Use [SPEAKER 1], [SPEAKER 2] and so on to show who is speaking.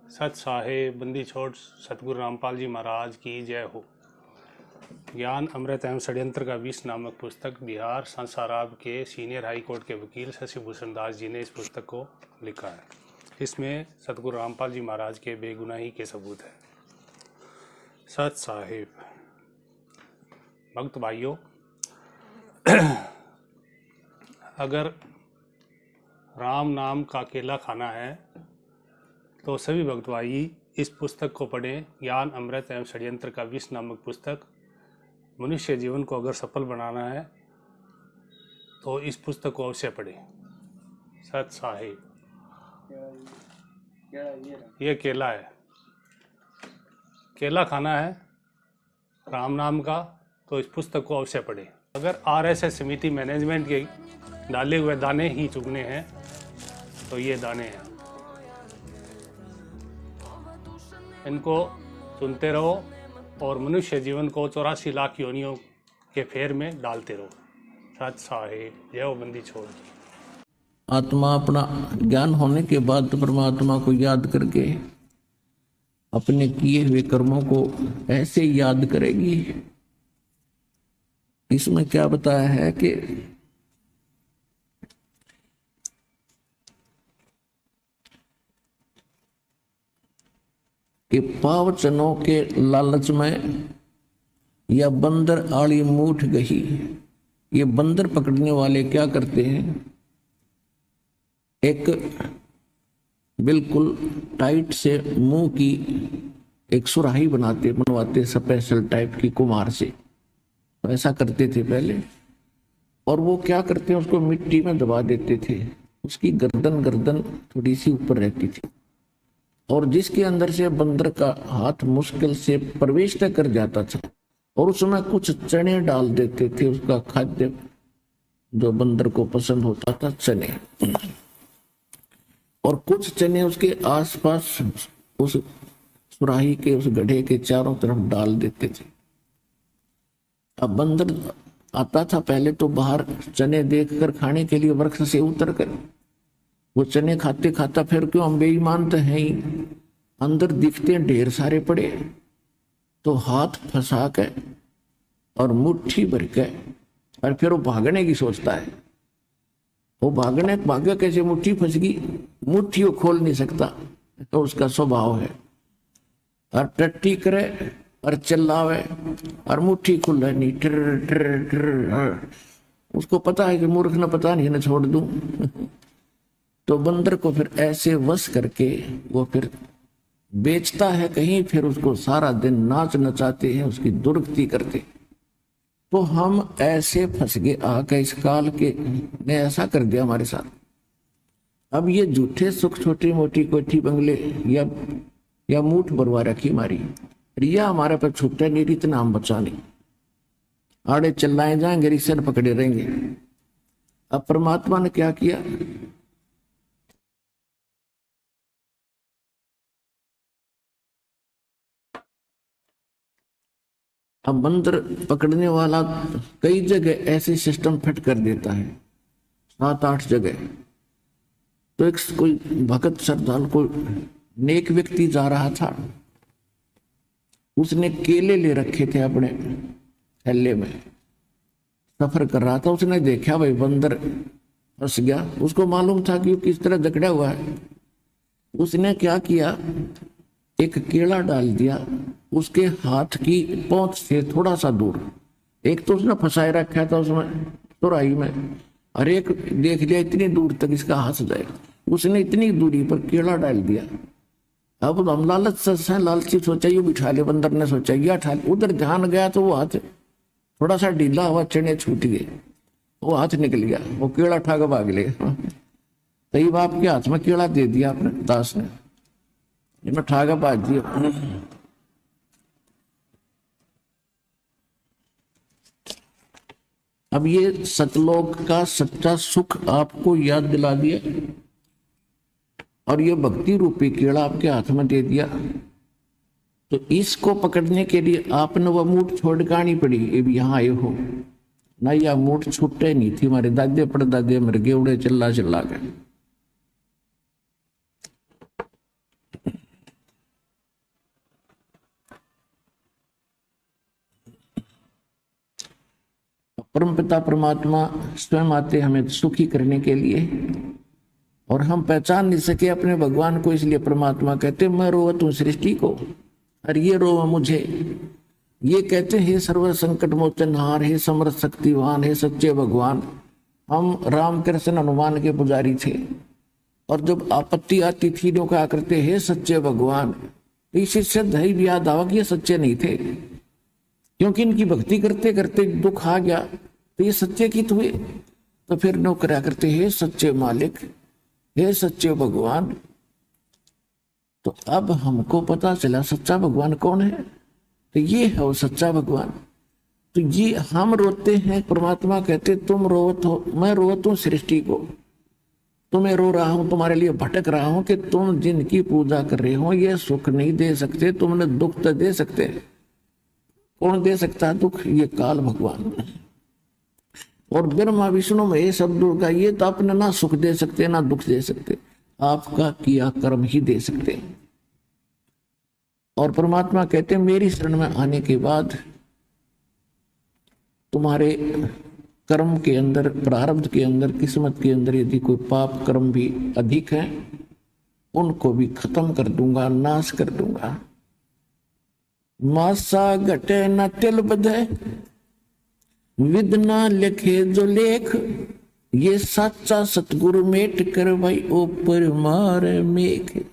[SPEAKER 1] सत साहेब बंदी छोड़ सतगुरु रामपाल जी महाराज की जय हो। ज्ञान अमृत एवं षड्यंत्र का विष नामक पुस्तक बिहार संसाराब के सीनियर हाई कोर्ट के वकील शशि भूषण दास जी ने इस पुस्तक को लिखा है। इसमें सतगुरु रामपाल जी महाराज के बेगुनाही के सबूत है। सत साहेब भक्त भाइयों, अगर राम नाम का केला खाना है तो सभी भक्त भाई इस पुस्तक को पढ़ें। ज्ञान अमृत एवं षड्यंत्र का विष नामक पुस्तक। मनुष्य जीवन को अगर सफल बनाना है तो इस पुस्तक को अवश्य पढ़ें। सत साहिब ये केला है, केला खाना है राम नाम का तो इस पुस्तक को अवश्य पढ़ें। अगर आरएसएस समिति मैनेजमेंट के डाले हुए दाने ही चुगने हैं तो ये दाने हैं, इनको चुनते रहो और मनुष्य जीवन को 84 लाख योनियों के फेर में डालते रहो। सत साहेब जय हो बंदी छोड़।
[SPEAKER 2] आत्मा अपना ज्ञान होने के बाद परमात्मा को याद करके अपने किए हुए कर्मों को ऐसे याद करेगी। इसमें क्या बताया है कि पावचनों के लालच में या बंदर आड़ी मूठ गई। ये बंदर पकड़ने वाले क्या करते हैं, एक बिल्कुल टाइट से मुंह की एक सुराही बनवाते स्पेशल टाइप की कुम्हार से। तो ऐसा करते थे पहले, और वो क्या करते हैं उसको मिट्टी में दबा देते थे। उसकी गर्दन थोड़ी सी ऊपर रहती थी और जिसके अंदर से बंदर का हाथ मुश्किल से प्रवेश तक कर जाता था, और उसमें कुछ चने डाल देते थे। उसका खाद्य जो बंदर को पसंद होता था, चने, और कुछ चने उसके आसपास उस सुराही के उस गड्ढे के चारों तरफ डाल देते थे। अब बंदर आता था पहले तो बाहर चने देखकर खाने के लिए वृक्ष से उतर कर वो चने खाते खाता, फिर क्यों हम बेईमान तो हैं ही, अंदर दिखते हैं ढेर सारे पड़े, तो हाथ फंसा के और मुट्ठी भर के और फिर वो भागने की सोचता है। वो भागे कैसे, मुट्ठी फंस गई, मुट्ठी वो खोल नहीं सकता, तो उसका स्वभाव है। और टट्टी करे और चिल्लावे और मुट्ठी खुले नहीं, टर टर टर। उसको पता है कि मूर्ख न पता नहीं न छोड़ दूं। तो बंदर को फिर ऐसे वश करके वो फिर बेचता है कहीं, फिर उसको सारा दिन नाच नचाते हैं, उसकी दुर्गति करते। तो हम ऐसे फंस गए आके, इस काल के ने ऐसा कर दिया हमारे साथ। अब ये झूठे सुख, छोटी मोटी कोठी बंगले या मूठ भरवा रखी हमारी, रिया हमारे पर छूटे नहीं, इतना हम बचा नहीं, आड़े चिल्लाए जाएंगे, रिश्ते पकड़े रहेंगे। अब परमात्मा ने क्या किया, अब बंदर पकड़ने वाला कई जगह ऐसे सिस्टम फिट कर देता है, 7-8 जगह। तो एक कोई भगत श्रद्धालु, कोई नेक व्यक्ति जा रहा था, उसने केले ले रखे थे अपने थैले में, सफर कर रहा था। उसने देखा भाई बंदर फंस गया, उसको मालूम था कि वो किस तरह जकड़ा हुआ है। उसने क्या किया, एक केला डाल दिया उसके हाथ की पहुंच से थोड़ा सा दूर। एक तो उसने फंसाए रखा था उसमें सुराही में, और एक देख लिया इतनी दूर तक इसका हाथ जाएगा, उसने इतनी दूरी पर केला डाल दिया। अब हम लालची सोचा ये बिठा ले, बंदर ने सोचा ये उठा ले। उधर ध्यान गया तो वो हाथ थोड़ा सा ढीला हुआ, चने छूट गए, वो हाथ निकल गया, वो केला उठा के भाग ले। तई बाप के हाथ में केला दे दिया अपने दास ने, मैं उठा के भाग दिया। अब ये सतलोक का सच्चा सुख आपको याद दिला दिया, और ये भक्ति रूपी केड़ा आपके हाथ में दे दिया। तो इसको पकड़ने के लिए आपने वह मूठ छोड़ के आनी पड़ी। अब यहाँ आए हो ना, यह मूठ छूटे नहीं थी, हमारे दादे परदादे मर गए उड़े चिल्ला के। परमपिता परमात्मा स्वयं आते हमें सुखी करने के लिए, और हम पहचान नहीं सके अपने भगवान को, इसलिए परमात्मा कहते मैं रोवत हूं सृष्टि को और ये रोवा मुझे। ये कहते हे सर्व संकट मोचनहार, हे समर्थ शक्तिवान, हे सच्चे भगवान। हम राम कृष्ण हनुमान के पुजारी थे, और जब आपत्ति आती थी तो क्या करते हे सच्चे भगवान। इसी से दही भी याद आवा कि ये सच्चे नहीं थे, क्योंकि इनकी भक्ति करते करते दुख आ गया, तो ये सच्चे की हुए। तो फिर नौकरा करते हे सच्चे मालिक, हे सच्चे भगवान। तो अब हमको पता चला सच्चा भगवान कौन है, तो ये है वो सच्चा भगवान। तो ये हम रोते हैं, परमात्मा कहते तुम रोवत हो, मैं रोवत हूं सृष्टि को, तुम्हें रो रहा हूं, तुम्हारे लिए भटक रहा हूं कि तुम जिनकी पूजा कर रहे हो ये सुख नहीं दे सकते, तुमने दुख तो दे सकते। कौन दे सकता है दुख? ये काल भगवान। और ब्रह्मा विष्णु महेश सब दुर्गा, ये तो अपने ना सुख दे सकते ना दुख दे सकते, आपका किया कर्म ही दे सकते। और परमात्मा कहते हैं मेरी शरण में आने के बाद तुम्हारे कर्म के अंदर, प्रारब्ध के अंदर, किस्मत के अंदर यदि कोई पाप कर्म भी अधिक है उनको भी खत्म कर दूंगा, नाश कर दूंगा। मासा घटे न तिल बधे, विद न लिखे जो लेख, ये सच्चा सतगुरु मेट कर भाई ऊपर मार मेघ।